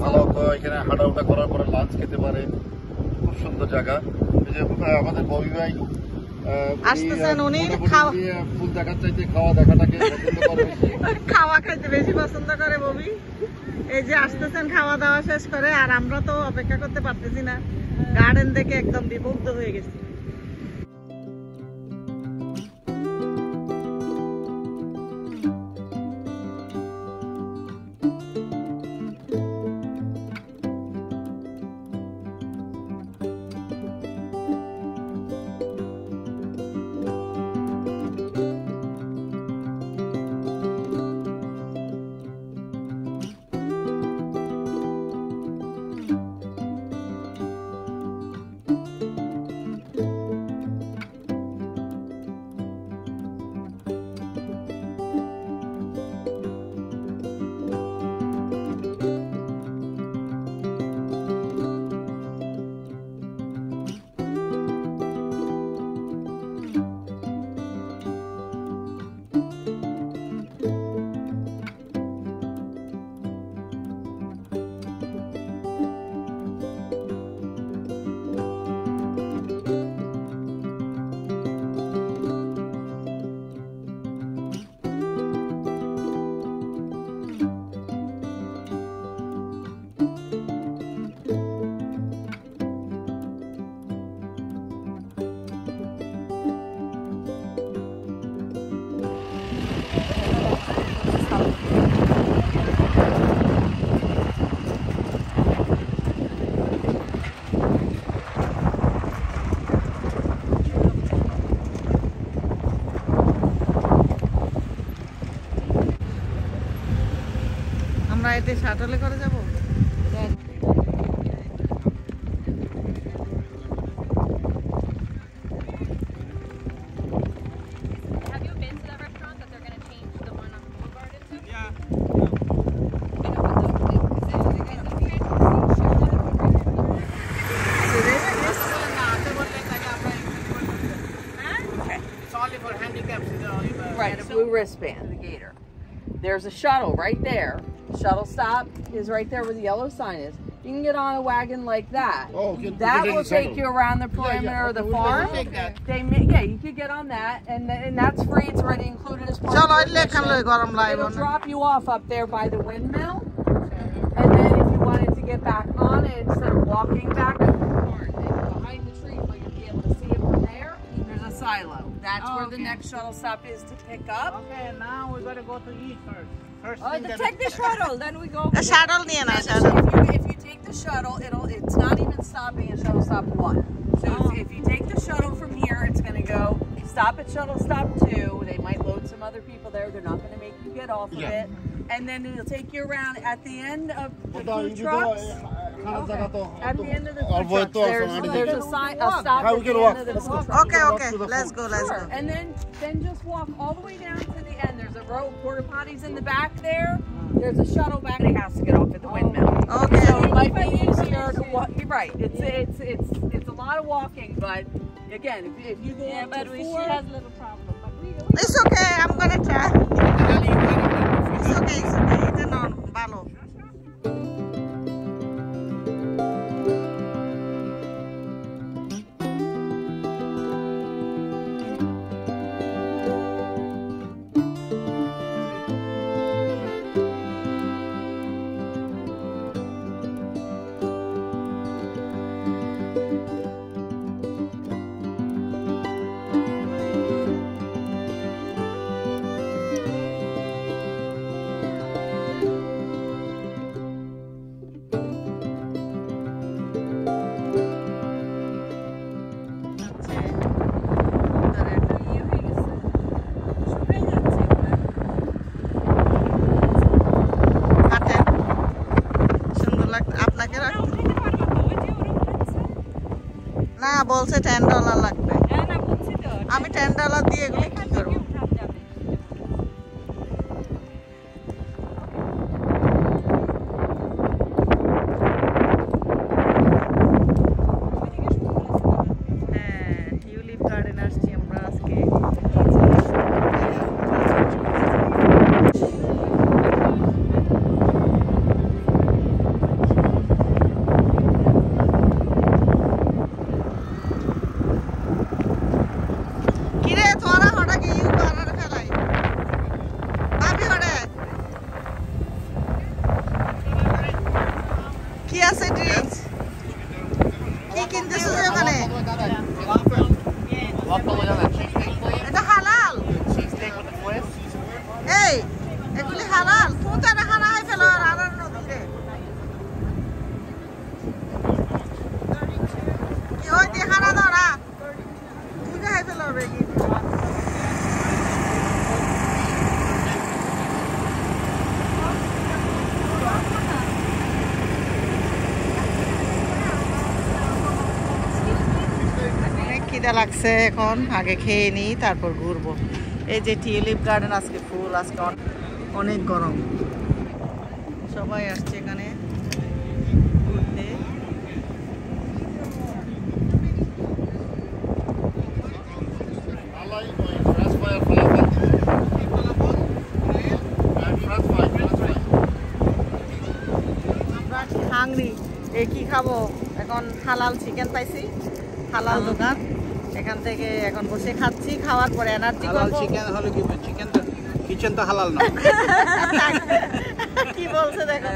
ভালো তো এখানে হাঁটাউটা করার পরে লাঞ্চ খেতে পারে, খুব সুন্দর জায়গা। এই যে আমাদের ববি ভাই আসতেছেন, উনি ফুল দেখার চাইতে খাওয়া দেখাটাকে পছন্দ করে বেশি। খাওয়া খাইতে বেশি পছন্দ করে ববি। এই যে আসতেছেন খাওয়া দাওয়া শেষ করে, আর আমরা তো অপেক্ষা করতে পারতেছি না, গার্ডেন দেখে একদম বিমুগ্ধ হয়ে গেছি। আমরা এতে শাটলে করে যাবো। Right, it's blue wristband. The gator. There's a shuttle right there. Shuttle stop is right there where the yellow sign is. You can get on a wagon like that. Oh, that will take you around the perimeter of the farm. You could get on that, and that's free. It's already included as part of the admission. It'll drop you off up there by the windmill, and then if you wanted to get back on it instead of walking back behind the tree, where you'll be able to see it from there. There's a silo. That's where the next shuttle stop is to pick up. Okay, now we gotta go to eat first. Take the shuttle, then we go. A shuttle নিয়ে না, If you take the shuttle, it's not even stopping at shuttle stop 1. So if you take the shuttle from here, it's going to go stop at shuttle stop 2. They might load some other people there. They're not going to make you get off of it. And then it'll take you around at the end of the food trucks. At the end of the food trucks, there's a sign, a stop at the end of the food trucks. Okay, let's go. And then just walk all the way down to the end. There's a row of porta potties in the back there. There's a shuttle back. He has to get off at the windmill. Okay. So it might be easier to walk. You're right. It's a lot of walking, but again, if you go up to 4, she has a little problem. It's okay. I'm gonna try. It's okay. It's not ভালো। না বলছে $10 লাগবে। আমি $10 দিয়ে এগুলো কি করব? হ্যাঁ, টিউলিপ গার্ডেন আসছি আমরা আজকে। আছে ড্রিঙ্কস? কি কিনতেছো যে ওখানে? এটা হালাল? এই এগুলি হালাল? তুই তো এটা খানা হয় ফেলো আর নদীরে কি হয় দিয়ে খানা দাও না তুই খাই ফেলো বেগি খিদা লাগছে এখন আগে খেয়ে নিই তারপর ঘুরবো এই যে টিউলিপ গার্ডেন আজকে ফুল আজকে অনেক গরম সবাই আসছে এখানে ঘুরতে হাংরি এই কি খাবো এখন হালাল চিকেন পাইছি হালাল দোকান এখান থেকে এখন বসে খাচ্ছি খাওয়ার পরে এনার্জি হালাল চিকেন হলো কি চিকেন তো কিচেন তো হালাল না কি বলছে দেখো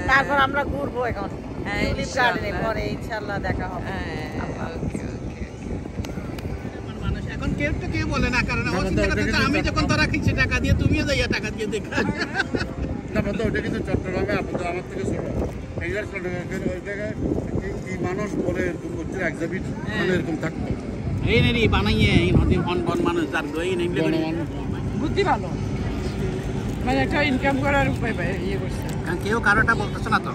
তারপর আমরা ঘুরবো এখন টিউলিপ গার্ডেনে পরে ইনশাআল্লাহ দেখা হবে মানুষ এখন কেউ তো কেউ বলে না কারণ আমি যখন তোরা কিছু টাকা দিয়ে তুমিও যাইয়া টাকা দিয়ে দেখা না বন্ধু ওটা কিন্তু চট্টগ্রামে আপনাদের আমার থেকে ছোট এইবার চট্টগ্রামের ওই জায়গায় কি মানুষ বলে এরকম করছে এক্সাবিট মানে এরকম থাকতো এই নেই বানাইয়ে এই নদী বন মানুষ যার গই নেই বুদ্ধি ভালো মানে একটা ইনকাম করার উপায় ইয়ে করছে কেউ কারোটা বলতেছে না তো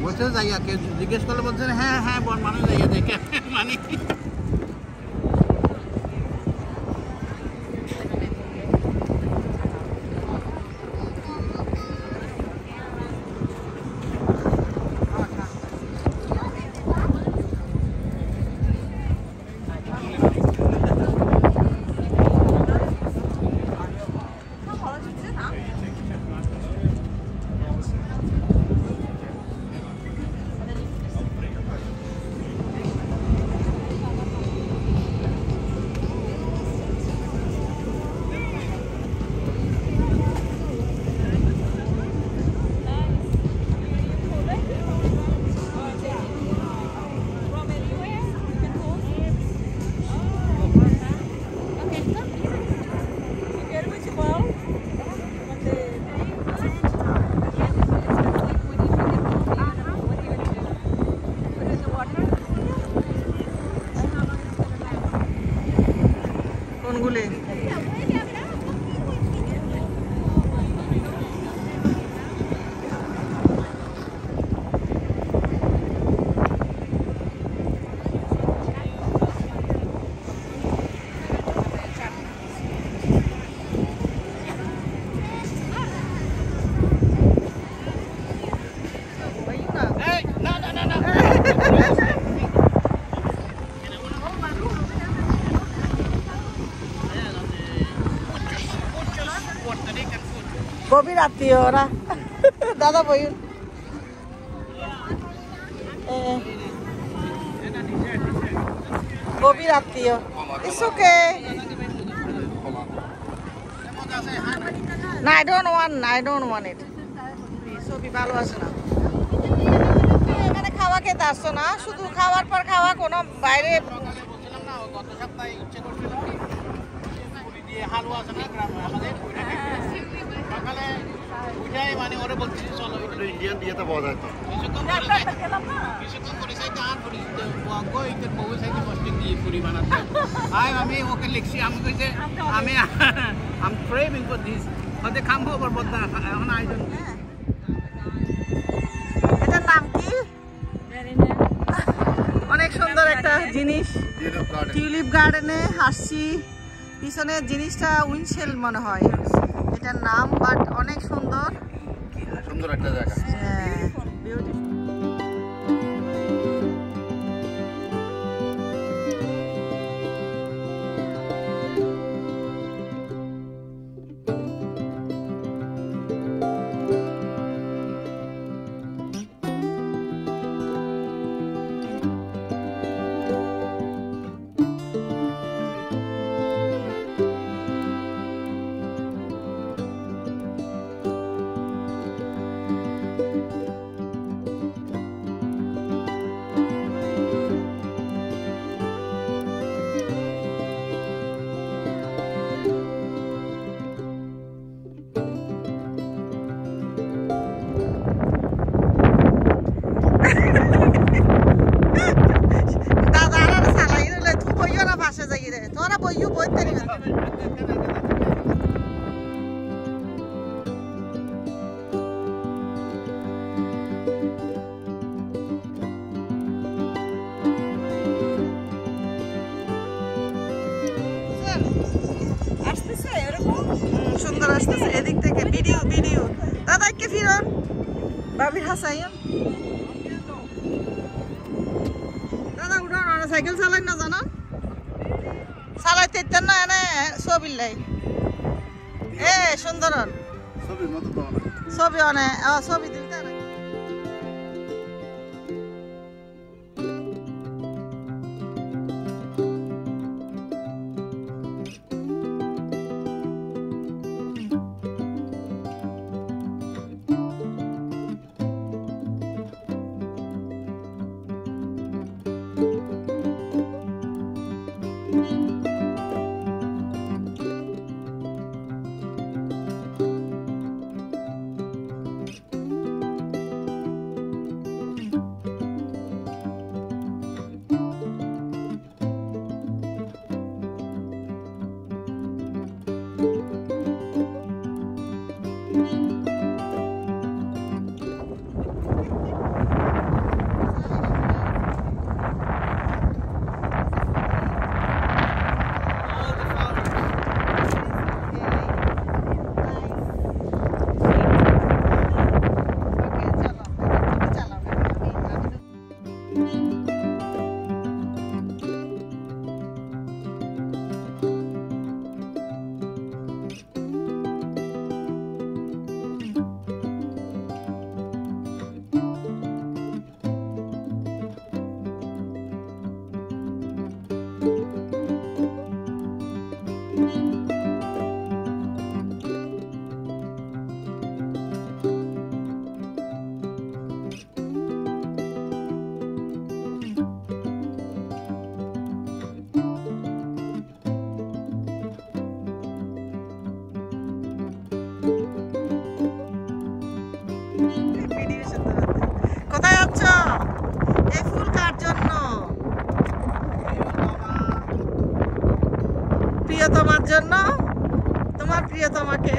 বলছে যাইয়া কেউ জিজ্ঞেস করলে বলছে হ্যাঁ হ্যাঁ বন মানুষ যাইয়া দেখে মানে কোনগুলি গভীর আত্মীয় ওরা দাদা বই গভীর আত্মীয় ইটস ওকে না আই ডোন্ট ওয়ান্ট ইট ছবি ভালো আসে না এখানে খাওয়া খেতে আসছো না শুধু খাওয়ার পর খাওয়া কোনো বাইরে বলছিলাম না গত সপ্তাহে ইচ্ছে করছিল পুরি দিয়ে হালুয়া আছে না গ্রামে আমাদের সকালে ওইটাই মানে ওরা বলছি চলো ইন্ডিয়ান দিয়েতে পাওয়া যায় তো কিছুক্ষণ করে সাইতে আর পুরি গইতে বউ সাইতে বসতে দিয়ে পুরি বানাতে আমি ওকে লিখছি আমি কইছে আমি আম ক্রেভিং ফর দিস হতে খামবো পর বদা এখন আইজন এটার নাম কি অনেক সুন্দর একটা জিনিস টিউলিপ গার্ডেনে আসছি পিছনের জিনিসটা উইন্ডশেল মনে হয় এটার নাম বাট অনেক সুন্দর সুন্দর একটা জায়গা হ্যাঁ বিউটিফুল আসতেছে এদিক থেকে ভিডিও দাদা কে ফিরন ভাবি হাসাইন দাদা উড়ান আর সাইকেল চালাই না জানা চালাইতে ইচ্ছা না এনে ছবি লাই এ সুন্দরন ছবি অনে ছবি দিতে কোথায় যাচ্ছ এই ফুল কার জন্য প্রিয়তমার জন্য তোমার প্রিয়তমাকে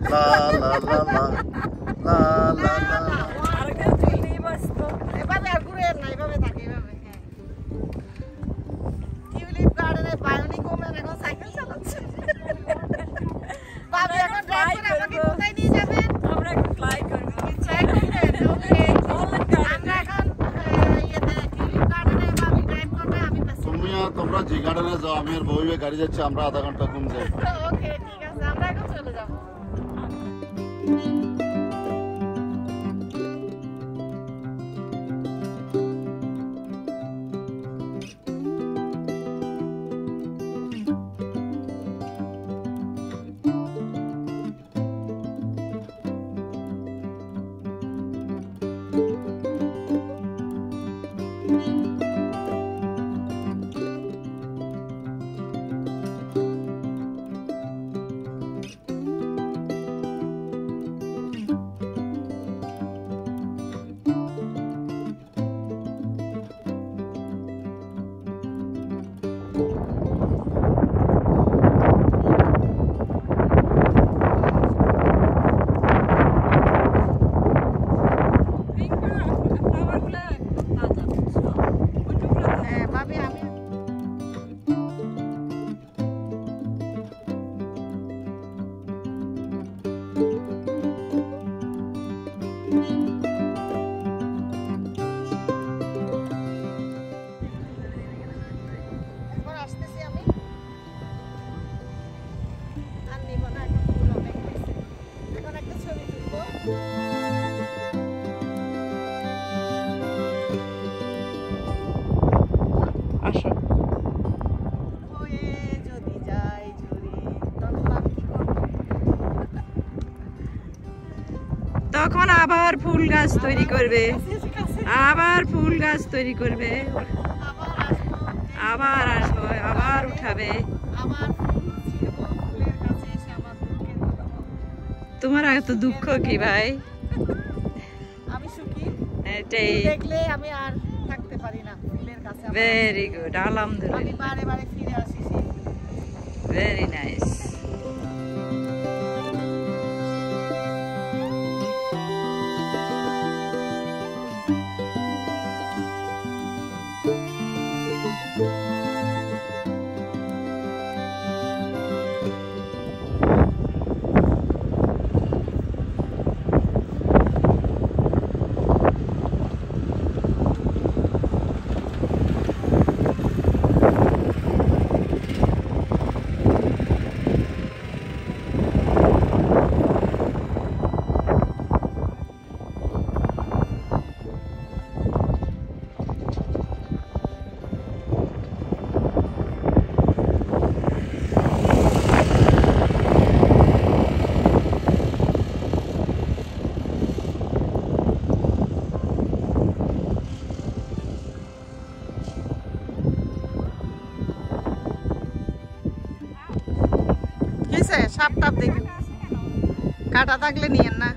La la la la. গার্ডেনে যাও, আমি আর বউয়ে গাড়ি যাচ্ছি, আমরা আধা ঘন্টা ঘুম যাই। ওকে ঠিক আছে, আমরা এখন চলে যাবো। আসো। তখন আবার ফুল গাছ তৈরি করবে, আবার ফুল গাছ তৈরি করবে, আবার আসবো, আবার উঠাবে। তোমার এত দুঃখ কি ভাই? আমি সুখী, এটাই দেখলে আমি আর থাকতে পারি না ফুলের কাছে। ভেরি গুড, আলহামদুলিল্লাহ, আমি বারে বারে ফিরে আসি। Very nice. সাপ টাপ দেখি, কাটা থাকলে নিয়েন না।